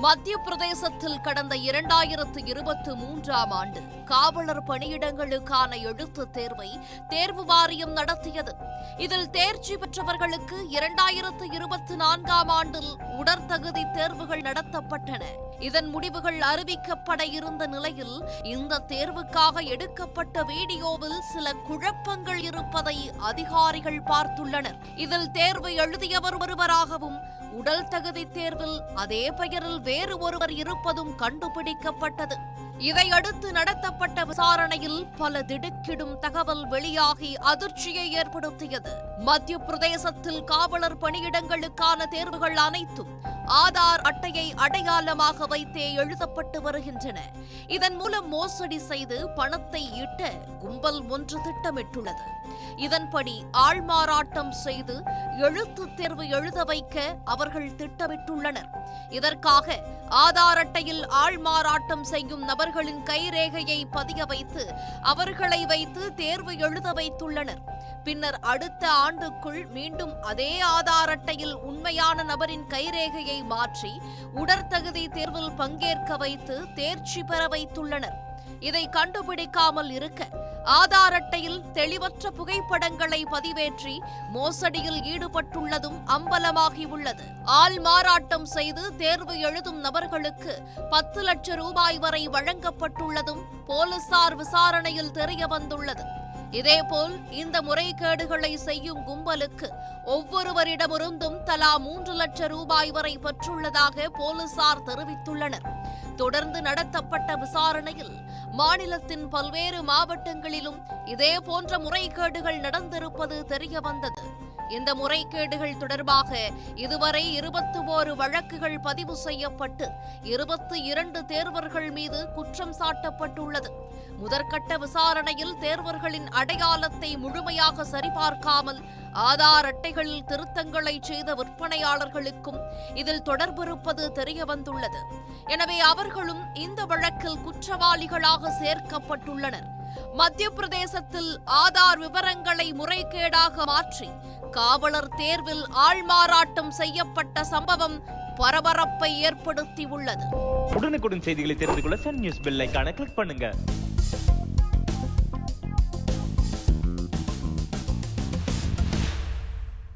மத்திய பிரதேசத்தில் கடந்த 2023ஆம் ஆண்டு காவலர் பணியிடங்களுக்கான எழுத்துத் தேர்வை தேர்வு வாரியம் நடத்தியது. இதில் தேர்ச்சி பெற்றவர்களுக்கு 2024ஆம் ஆண்டில் உடற்தகுதி தேர்வுகள் நடத்தப்பட்டன. இதன் முடிவுகள் அறிவிக்கப்பட இருந்த நிலையில் இந்த தேர்வுக்காக எடுக்கப்பட்ட வீடியோவில் சில குழப்பங்கள் இருப்பதை அதிகாரிகள் பார்த்துள்ளனர். இதில் தேர்வு எழுதியவர் ஒருவராகவும் உடல் தகுதி தேர்வில் அதே பெயரில் வேறு ஒருவர் இருப்பதும் கண்டுபிடிக்கப்பட்டது. இதையடுத்து நடத்தப்பட்ட விசாரணையில் பல திடுக்கிடும் தகவல் வெளியாகி அதிர்ச்சியை ஏற்படுத்தியது. மத்திய பிரதேசத்தில் காவலர் பணியிடங்களுக்கான தேர்வுகள் அனைத்தும் ஆதார் அட்டையை அடையாளமாக வைத்தே எழுதப்பட்டு வருகின்றன. இதன் மூலம் மோசடி செய்து பணத்தை ஈட்ட கும்பல் ஒன்று திட்டமிட்டுள்ளது. இதன்படி ஆள்மாறாட்டம் செய்து எழுத்துத் தேர்வு எழுத வைக்க அவர்கள் திட்டமிட்டுள்ளனர். இதற்காக ஆதார் அட்டையில் ஆள்மாறாட்டம் செய்யும் நபர்களின் கைரேகையை பதிய வைத்து அவர்களை வைத்து தேர்வு எழுத வைத்துள்ளனர். பின்னர் அடுத்த ஆண்டுக்குள் மீண்டும் அதே ஆதார் அட்டையில் உண்மையான நபரின் கைரேகையை மாற்றி உடற்தகுதி தேர்வில் பங்கேற்க வைத்து தேர்ச்சி பெற வைத்துள்ளனர். இதை கண்டுபிடிக்காமல் இருக்க ஆதார் அட்டையில் தெளிவற்ற புகைப்படங்களை பதிவேற்றி மோசடியில் ஈடுபட்டுள்ளதும் அம்பலமாகியுள்ளது. ஆள் மாறாட்டம் செய்து தேர்வு எழுதும் நபர்களுக்கு 10 லட்சம் ரூபாய் வரை வழங்கப்பட்டுள்ளதும் போலீசார் விசாரணையில் தெரியவந்துள்ளது. இதேபோல் இந்த முறைகேடுகளை செய்யும் கும்பலுக்கு ஒவ்வொருவரிடமிருந்தும் தலா 3 லட்சம் ரூபாய் வரை பெற்றுள்ளதாக போலீசார் தெரிவித்துள்ளனர். தொடர்ந்து நடத்தப்பட்ட விசாரணையில் மாநிலத்தின் பல்வேறு மாவட்டங்களிலும் இதேபோன்ற முறைகேடுகள் நடந்திருப்பது தெரியவந்தது. இந்த முறைகேடுகள் தொடர்பாக இதுவரை 21 வழக்குகள் பதிவு செய்யப்பட்டு 22 தேர்வர்கள் மீது குற்றம் சாட்டப்பட்டுள்ளது. முதற்கட்ட விசாரணையில் தேர்வர்களின் அடையாளத்தை முழுமையாக சரிபார்க்காமல் ஆதார் அட்டைகளில் திருத்தங்களை செய்த விற்பனையாளர்களுக்கும் இதில் தொடர்பிருப்பது தெரியவந்துள்ளது. எனவே அவர்களும் இந்த வழக்கில் குற்றவாளிகளாக சேர்க்கப்பட்டுள்ளனர். மத்திய பிரதேசத்தில் ஆதார் விவரங்களை முறைகேடாக மாற்றி காவலர் தேர்வில் ஆள்மாறாட்டம் செய்யப்பட்ட சம்பவம் பரபரப்பை ஏற்படுத்தியுள்ளது. உடனுக்குடன் செய்திகளை தெரிந்து கொள்ள சன் நியூஸ் பெல் ஐகானை கிளிக் பண்ணுங்க.